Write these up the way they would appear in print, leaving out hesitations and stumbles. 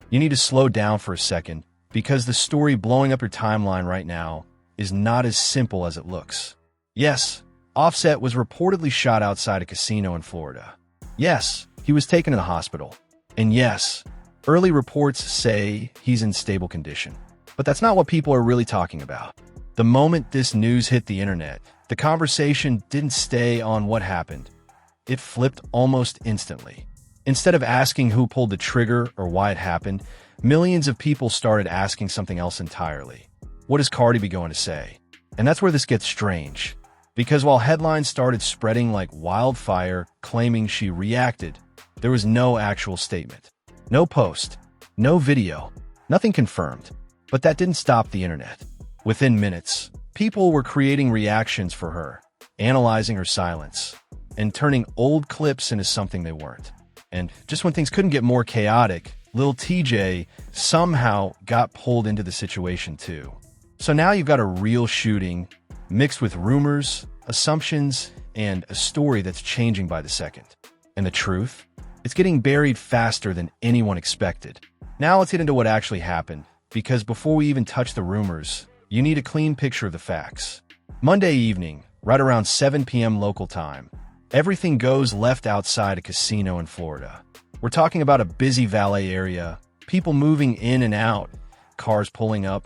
You need to slow down for a second, because the story blowing up your timeline right now is not as simple as it looks. Yes, Offset was reportedly shot outside a casino in Florida. Yes, he was taken to the hospital. And yes, early reports say he's in stable condition. But that's not what people are really talking about. The moment this news hit the internet, the conversation didn't stay on what happened. It flipped almost instantly. Instead of asking who pulled the trigger or why it happened, millions of people started asking something else entirely. What is Cardi B going to say? And that's where this gets strange. Because while headlines started spreading like wildfire claiming she reacted, there was no actual statement. No post, no video, nothing confirmed. But that didn't stop the internet. Within minutes, people were creating reactions for her, analyzing her silence, and turning old clips into something they weren't. And just when things couldn't get more chaotic, Lil Tjay somehow got pulled into the situation too. So now you've got a real shooting mixed with rumors, assumptions, and a story that's changing by the second. And the truth? It's getting buried faster than anyone expected. Now let's get into what actually happened, because before we even touch the rumors, you need a clean picture of the facts. Monday evening, right around 7 p.m. local time, everything goes left outside a casino in Florida. We're talking about a busy valet area, people moving in and out, cars pulling up,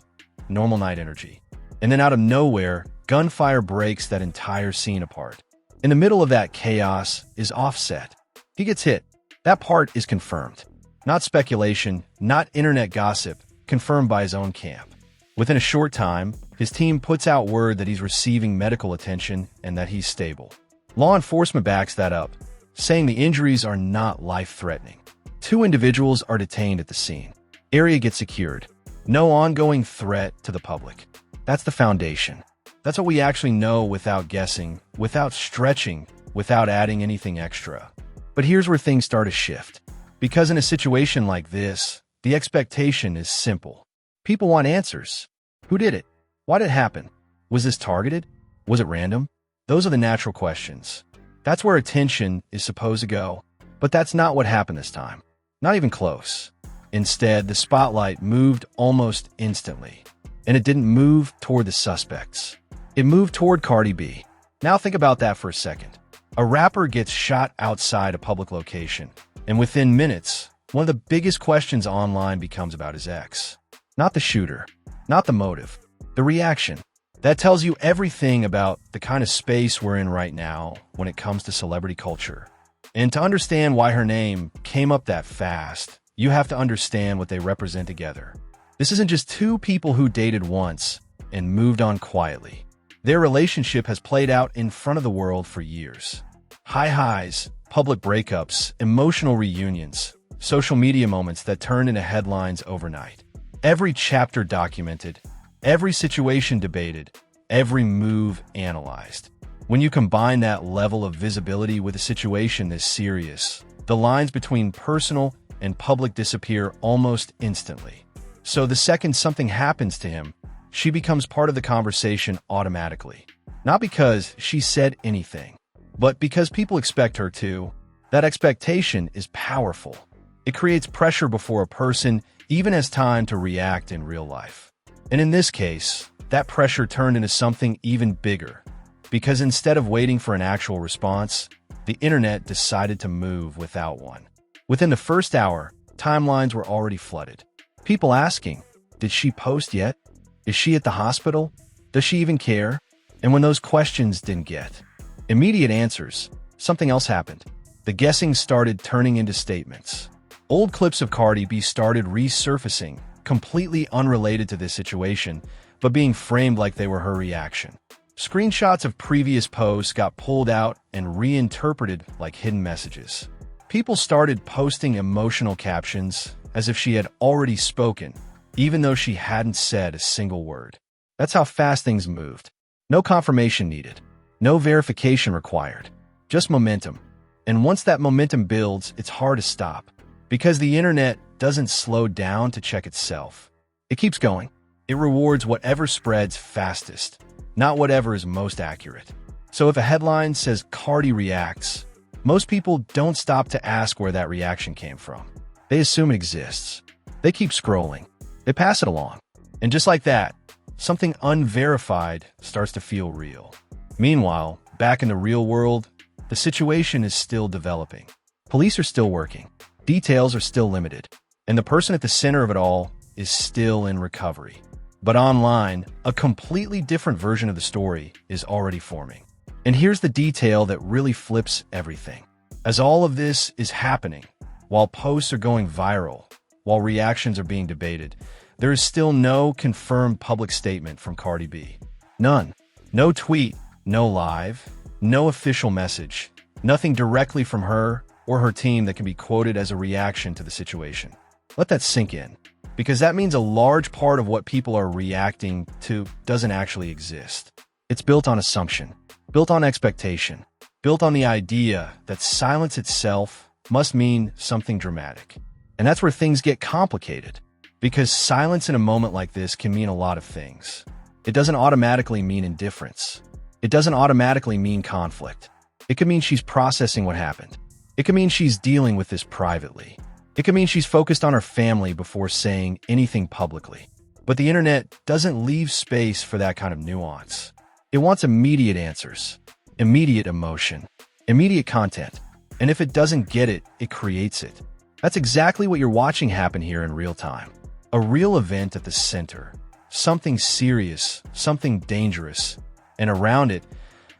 normal night energy. And then out of nowhere, gunfire breaks that entire scene apart. In the middle of that chaos is Offset. He gets hit. That part is confirmed. Not speculation, not internet gossip, confirmed by his own camp. Within a short time, his team puts out word that he's receiving medical attention and that he's stable. Law enforcement backs that up, saying the injuries are not life-threatening. 2 individuals are detained at the scene. Area gets secured. No ongoing threat to the public. That's the foundation. That's what we actually know without guessing, without stretching, without adding anything extra. But here's where things start to shift. Because in a situation like this, the expectation is simple. People want answers. Who did it? Why did it happen? Was this targeted? Was it random? Those are the natural questions. That's where attention is supposed to go. But that's not what happened this time. Not even close. Instead, the spotlight moved almost instantly. And it didn't move toward the suspects. It moved toward Cardi B. Now think about that for a second. A rapper gets shot outside a public location. And within minutes, one of the biggest questions online becomes about his ex. Not the shooter, not the motive, the reaction. That tells you everything about the kind of space we're in right now when it comes to celebrity culture. And to understand why her name came up that fast, you have to understand what they represent together. This isn't just 2 people who dated once and moved on quietly. Their relationship has played out in front of the world for years. High highs, public breakups, emotional reunions, social media moments that turn into headlines overnight. Every chapter documented, every situation debated, every move analyzed. When you combine that level of visibility with a situation this serious, the lines between personal and public disappear almost instantly. So the second something happens to him, she becomes part of the conversation automatically. Not because she said anything, but because people expect her to. That expectation is powerful. It creates pressure before a person even has time to react in real life. And in this case, that pressure turned into something even bigger. Because instead of waiting for an actual response, the internet decided to move without one. Within the first hour, timelines were already flooded. People asking, did she post yet? Is she at the hospital? Does she even care? And when those questions didn't get immediate answers, something else happened. The guessing started turning into statements. Old clips of Cardi B started resurfacing, completely unrelated to this situation, but being framed like they were her reaction. Screenshots of previous posts got pulled out and reinterpreted like hidden messages. People started posting emotional captions as if she had already spoken, even though she hadn't said a single word. That's how fast things moved. No confirmation needed. No verification required. Just momentum. And once that momentum builds, it's hard to stop. Because the internet doesn't slow down to check itself. It keeps going. It rewards whatever spreads fastest, not whatever is most accurate. So if a headline says Cardi reacts, most people don't stop to ask where that reaction came from. They assume it exists. They keep scrolling. They pass it along. And just like that, something unverified starts to feel real. Meanwhile, back in the real world, the situation is still developing. Police are still working. Details are still limited. And the person at the center of it all is still in recovery. But online, a completely different version of the story is already forming. And here's the detail that really flips everything. As all of this is happening, while posts are going viral, while reactions are being debated, there is still no confirmed public statement from Cardi B. None. No tweet, no live, no official message, nothing directly from her or her team that can be quoted as a reaction to the situation. Let that sink in, because that means a large part of what people are reacting to doesn't actually exist. It's built on assumption, built on expectation, built on the idea that silence itself must mean something dramatic. And that's where things get complicated, because silence in a moment like this can mean a lot of things. It doesn't automatically mean indifference. It doesn't automatically mean conflict. It could mean she's processing what happened. It could mean she's dealing with this privately. It could mean she's focused on her family before saying anything publicly. But the internet doesn't leave space for that kind of nuance. It wants immediate answers, immediate emotion, immediate content. And if it doesn't get it, it creates it. That's exactly what you're watching happen here in real time. A real event at the center. Something serious, something dangerous. And around it,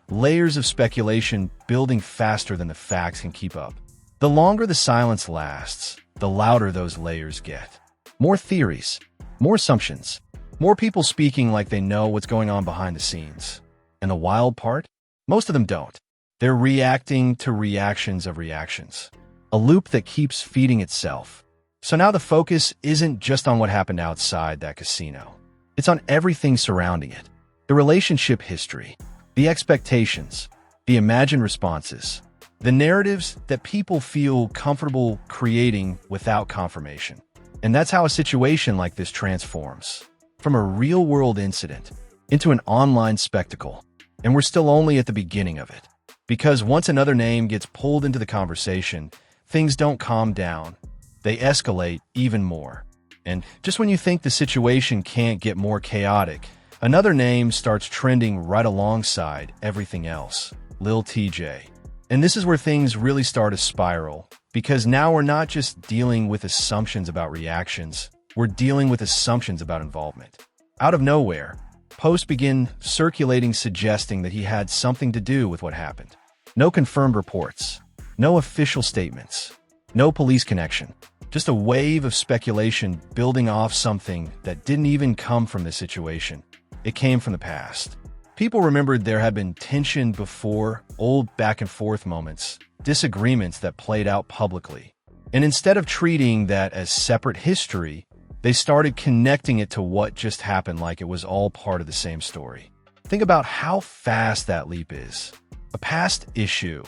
layers of speculation building faster than the facts can keep up. The longer the silence lasts, the louder those layers get. More theories, more assumptions, more people speaking like they know what's going on behind the scenes. And the wild part? Most of them don't. They're reacting to reactions of reactions. A loop that keeps feeding itself. So now the focus isn't just on what happened outside that casino. It's on everything surrounding it. The relationship history, the expectations, the imagined responses, the narratives that people feel comfortable creating without confirmation. And that's how a situation like this transforms. From a real-world incident into an online spectacle. And we're still only at the beginning of it. Because once another name gets pulled into the conversation, things don't calm down. They escalate even more. And just when you think the situation can't get more chaotic, another name starts trending right alongside everything else. Lil Tjay. And this is where things really start to spiral, because now we're not just dealing with assumptions about reactions, we're dealing with assumptions about involvement. Out of nowhere, posts begin circulating suggesting that he had something to do with what happened. No confirmed reports, no official statements, no police connection, just a wave of speculation building off something that didn't even come from this situation. It came from the past. People remembered there had been tension before, old back-and-forth moments, disagreements that played out publicly. And instead of treating that as separate history, they started connecting it to what just happened like it was all part of the same story. Think about how fast that leap is. A past issue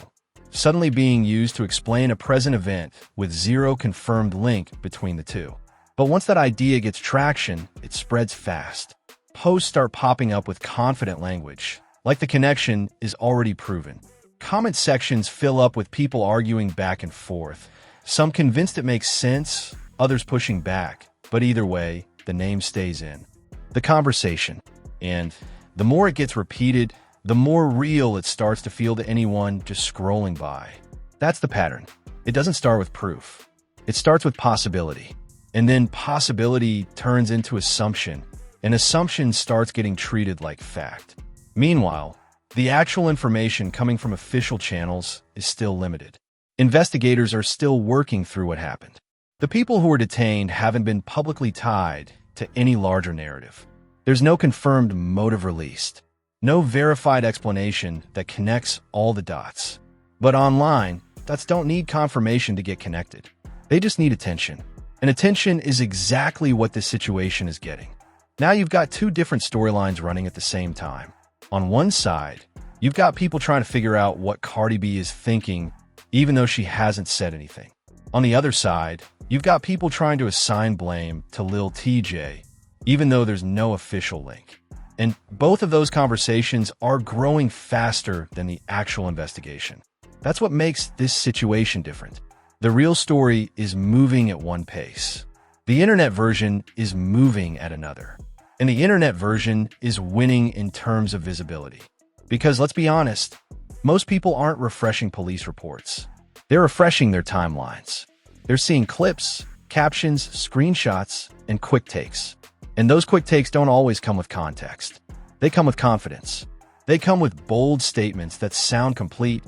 suddenly being used to explain a present event with zero confirmed link between the two. But once that idea gets traction, it spreads fast. Posts start popping up with confident language, like the connection is already proven. Comment sections fill up with people arguing back and forth, some convinced it makes sense, others pushing back, but either way, the name stays in the conversation. And the more it gets repeated, the more real it starts to feel to anyone just scrolling by. That's the pattern. It doesn't start with proof. It starts with possibility. And then possibility turns into assumption, and assumption starts getting treated like fact. Meanwhile, the actual information coming from official channels is still limited. Investigators are still working through what happened. The people who were detained haven't been publicly tied to any larger narrative. There's no confirmed motive released, no verified explanation that connects all the dots. But online, dots don't need confirmation to get connected. They just need attention. And attention is exactly what this situation is getting. Now you've got two different storylines running at the same time. On one side, you've got people trying to figure out what Cardi B is thinking, even though she hasn't said anything. On the other side, you've got people trying to assign blame to Lil Tjay, even though there's no official link. And both of those conversations are growing faster than the actual investigation. That's what makes this situation different. The real story is moving at one pace. The internet version is moving at another. And the internet version is winning in terms of visibility. Because let's be honest, most people aren't refreshing police reports. They're refreshing their timelines. They're seeing clips, captions, screenshots, and quick takes. And those quick takes don't always come with context. They come with confidence. They come with bold statements that sound complete,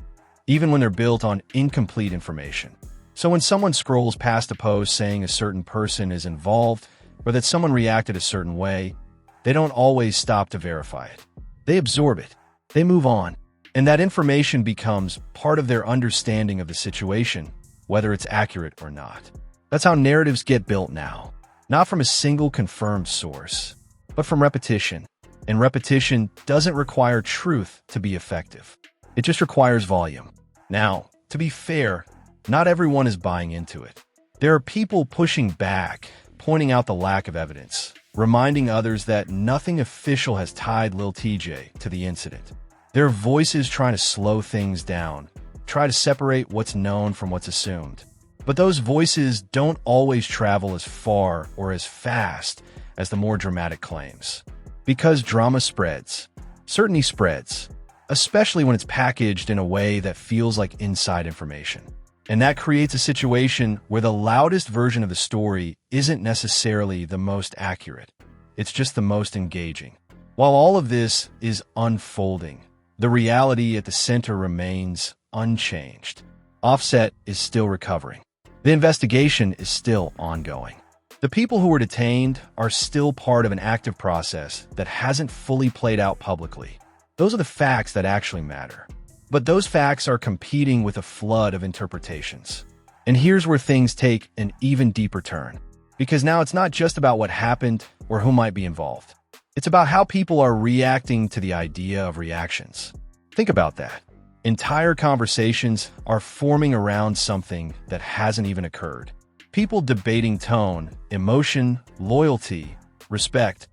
even when they're built on incomplete information. So when someone scrolls past a post saying a certain person is involved or that someone reacted a certain way, they don't always stop to verify it. They absorb it. They move on. And that information becomes part of their understanding of the situation, whether it's accurate or not. That's how narratives get built now. Not from a single confirmed source, but from repetition. And repetition doesn't require truth to be effective. It just requires volume. Now, to be fair, not everyone is buying into it. There are people pushing back, pointing out the lack of evidence, reminding others that nothing official has tied Lil Tjay to the incident. There are voices trying to slow things down, try to separate what's known from what's assumed. But those voices don't always travel as far or as fast as the more dramatic claims. Because drama spreads. Certainty spreads, especially when it's packaged in a way that feels like inside information. And that creates a situation where the loudest version of the story isn't necessarily the most accurate. It's just the most engaging. While all of this is unfolding, the reality at the center remains unchanged. Offset is still recovering. The investigation is still ongoing. The people who were detained are still part of an active process that hasn't fully played out publicly. Those are the facts that actually matter. But those facts are competing with a flood of interpretations. And here's where things take an even deeper turn. Because now it's not just about what happened or who might be involved. It's about how people are reacting to the idea of reactions. Think about that. Entire conversations are forming around something that hasn't even occurred. People debating tone, emotion, loyalty, respect,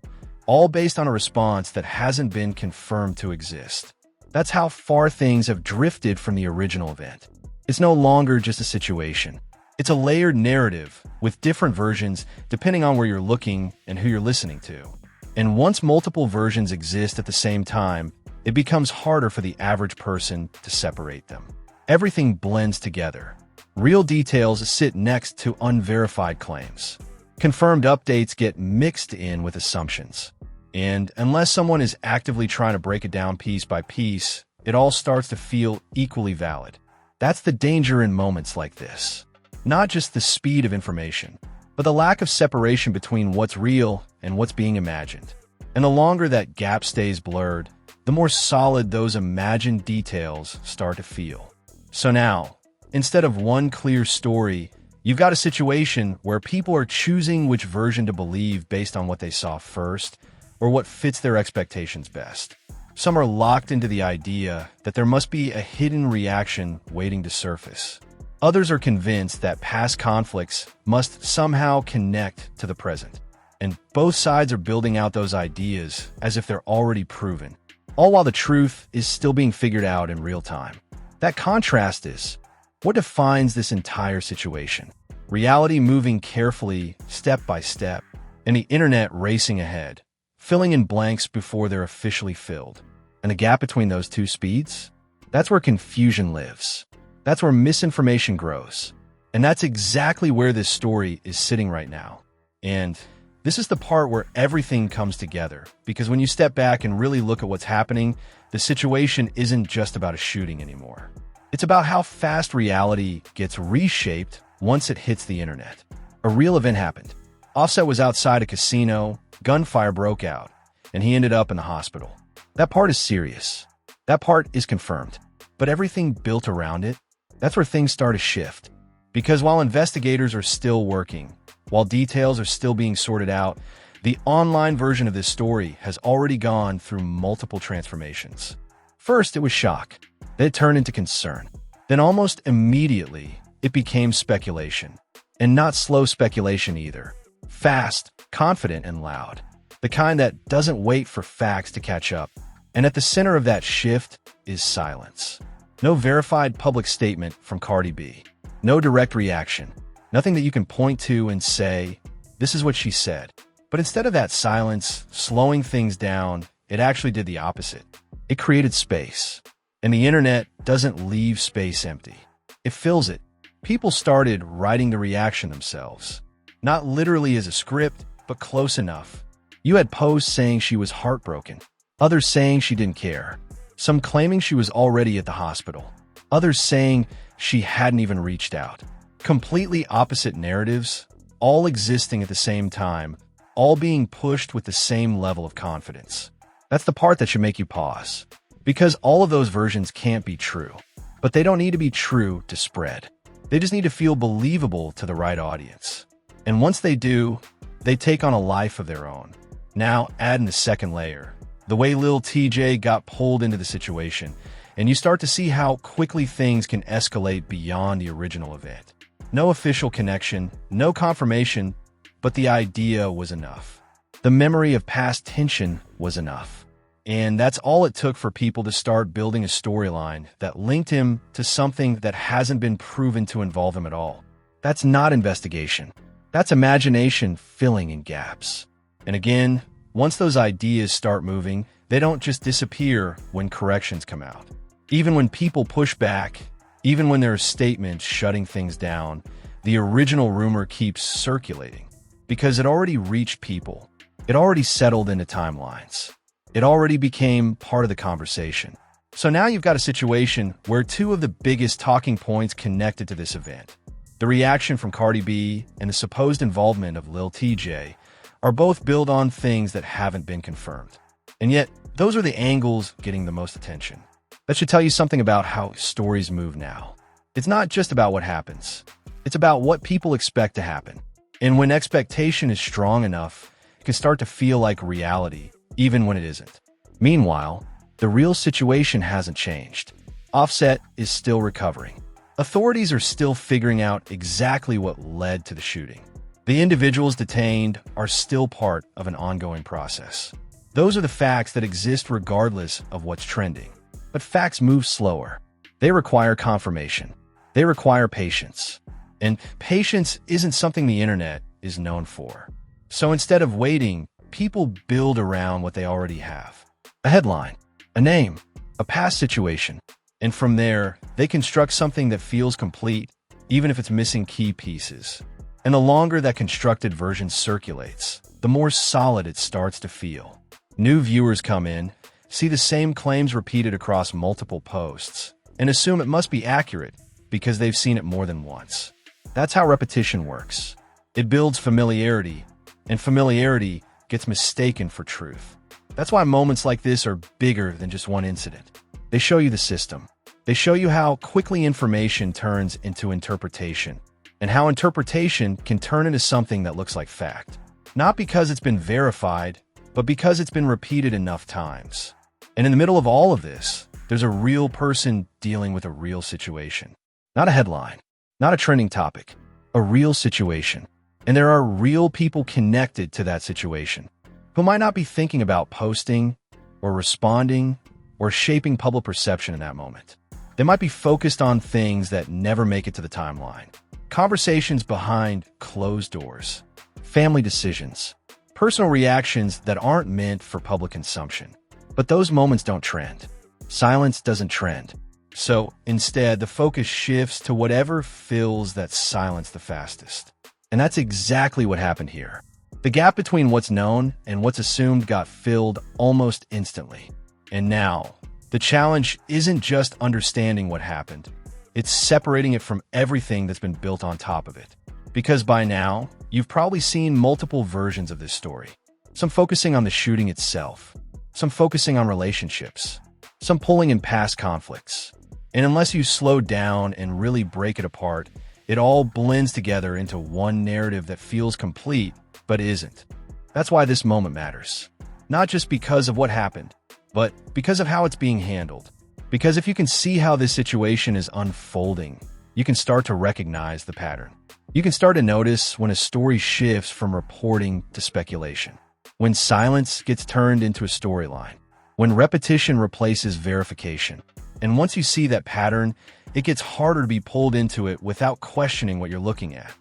all based on a response that hasn't been confirmed to exist. That's how far things have drifted from the original event. It's no longer just a situation. It's a layered narrative with different versions depending on where you're looking and who you're listening to. And once multiple versions exist at the same time, it becomes harder for the average person to separate them. Everything blends together. Real details sit next to unverified claims. Confirmed updates get mixed in with assumptions. And unless someone is actively trying to break it down piece by piece, it all starts to feel equally valid. That's the danger in moments like this. Not just the speed of information, but the lack of separation between what's real and what's being imagined. And the longer that gap stays blurred, the more solid those imagined details start to feel. So now, instead of one clear story, you've got a situation where people are choosing which version to believe based on what they saw first, or what fits their expectations best. Some are locked into the idea that there must be a hidden reaction waiting to surface. Others are convinced that past conflicts must somehow connect to the present. And both sides are building out those ideas as if they're already proven, all while the truth is still being figured out in real time. That contrast is what defines this entire situation. Reality moving carefully, step by step, and the internet racing ahead, filling in blanks before they're officially filled. And the gap between those two speeds? That's where confusion lives. That's where misinformation grows. And that's exactly where this story is sitting right now. And this is the part where everything comes together, because when you step back and really look at what's happening, the situation isn't just about a shooting anymore. It's about how fast reality gets reshaped once it hits the internet. A real event happened. Offset was outside a casino, gunfire broke out, and he ended up in the hospital. That part is serious. That part is confirmed. But everything built around it, that's where things start to shift. Because while investigators are still working, while details are still being sorted out, the online version of this story has already gone through multiple transformations. First, it was shock. Then it turned into concern. Then almost immediately, it became speculation. And not slow speculation either. Fast, confident, and loud. The kind that doesn't wait for facts to catch up. And at the center of that shift is silence. No verified public statement from Cardi B. No direct reaction. Nothing that you can point to and say, This is what she said. But instead of that silence slowing things down, it actually did the opposite. It created space. And the internet doesn't leave space empty. It fills it. People started writing the reaction themselves. Not literally as a script, but close enough. You had posts saying she was heartbroken, others saying she didn't care, some claiming she was already at the hospital, others saying she hadn't even reached out. Completely opposite narratives, all existing at the same time, all being pushed with the same level of confidence. That's the part that should make you pause. Because all of those versions can't be true. But they don't need to be true to spread. They just need to feel believable to the right audience. And once they do, they take on a life of their own. Now add in the second layer, the way Lil Tjay got pulled into the situation, and you start to see how quickly things can escalate beyond the original event. No official connection, no confirmation, but the idea was enough. The memory of past tension was enough. And that's all it took for people to start building a storyline that linked him to something that hasn't been proven to involve him at all. That's not investigation. That's imagination filling in gaps. And again, once those ideas start moving, they don't just disappear when corrections come out. Even when people push back, even when there are statements shutting things down, the original rumor keeps circulating because it already reached people. It already settled into timelines. It already became part of the conversation. So now you've got a situation where two of the biggest talking points connected to this event, the reaction from Cardi B and the supposed involvement of Lil Tjay, are both built on things that haven't been confirmed. And yet, those are the angles getting the most attention. That should tell you something about how stories move now. It's not just about what happens. It's about what people expect to happen. And when expectation is strong enough, it can start to feel like reality, even when it isn't. Meanwhile, the real situation hasn't changed. Offset is still recovering. Authorities are still figuring out exactly what led to the shooting. The individuals detained are still part of an ongoing process. Those are the facts that exist regardless of what's trending. But facts move slower. They require confirmation. They require patience. And patience isn't something the internet is known for. So instead of waiting, people build around what they already have. A headline, a name, a past situation. And from there, they construct something that feels complete, even if it's missing key pieces. And the longer that constructed version circulates, the more solid it starts to feel. New viewers come in, see the same claims repeated across multiple posts, and assume it must be accurate because they've seen it more than once. That's how repetition works. It builds familiarity, and familiarity gets mistaken for truth. That's why moments like this are bigger than just one incident. They show you the system. They show you how quickly information turns into interpretation, and how interpretation can turn into something that looks like fact. Not because it's been verified, but because it's been repeated enough times. And in the middle of all of this, there's a real person dealing with a real situation. Not a headline, not a trending topic, a real situation. And there are real people connected to that situation who might not be thinking about posting or responding or shaping public perception in that moment. They might be focused on things that never make it to the timeline. Conversations behind closed doors, family decisions, personal reactions that aren't meant for public consumption. But those moments don't trend. Silence doesn't trend. So instead, the focus shifts to whatever fills that silence the fastest. And that's exactly what happened here. The gap between what's known and what's assumed got filled almost instantly. And now, the challenge isn't just understanding what happened. It's separating it from everything that's been built on top of it. Because by now, you've probably seen multiple versions of this story. Some focusing on the shooting itself, some focusing on relationships, some pulling in past conflicts. And unless you slow down and really break it apart, it all blends together into one narrative that feels complete, but isn't. That's why this moment matters. Not just because of what happened, but because of how it's being handled. Because if you can see how this situation is unfolding, you can start to recognize the pattern. You can start to notice when a story shifts from reporting to speculation, when silence gets turned into a storyline, when repetition replaces verification. And once you see that pattern, it gets harder to be pulled into it without questioning what you're looking at.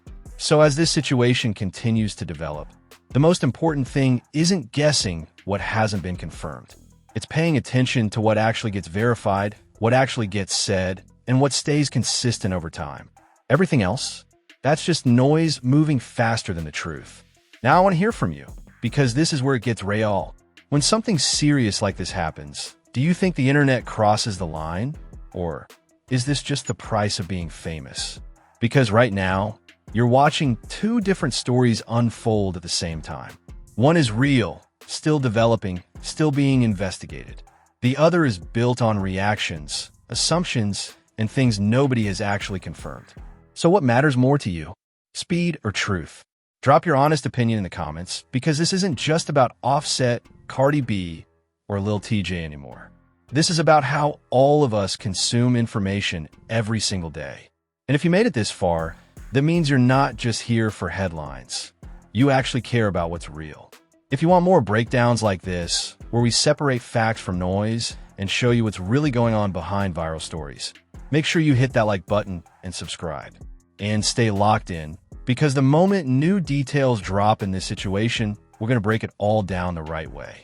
So as this situation continues to develop, the most important thing isn't guessing what hasn't been confirmed. It's paying attention to what actually gets verified, what actually gets said, and what stays consistent over time. Everything else, that's just noise moving faster than the truth. Now I want to hear from you, because this is where it gets real. When something serious like this happens, do you think the internet crosses the line? Or is this just the price of being famous? Because right now, you're watching two different stories unfold at the same time. One is real, still developing, still being investigated. The other is built on reactions, assumptions, and things nobody has actually confirmed. So what matters more to you? Speed or truth? Drop your honest opinion in the comments, because this isn't just about Offset, Cardi B, or Lil Tjay anymore. This is about how all of us consume information every single day. And if you made it this far, that means you're not just here for headlines. You actually care about what's real. If you want more breakdowns like this, where we separate facts from noise and show you what's really going on behind viral stories, make sure you hit that like button and subscribe. And stay locked in, because the moment new details drop in this situation, we're going to break it all down the right way.